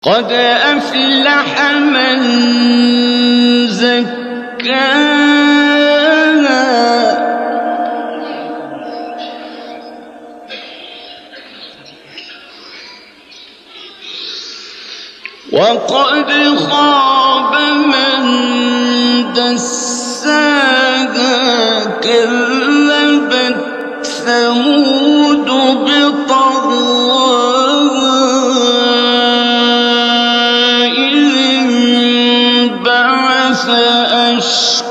قد أفلح من زكاها وقد خاب من دساها كذبت ثمود بطغواها إذ انبعث أشقاها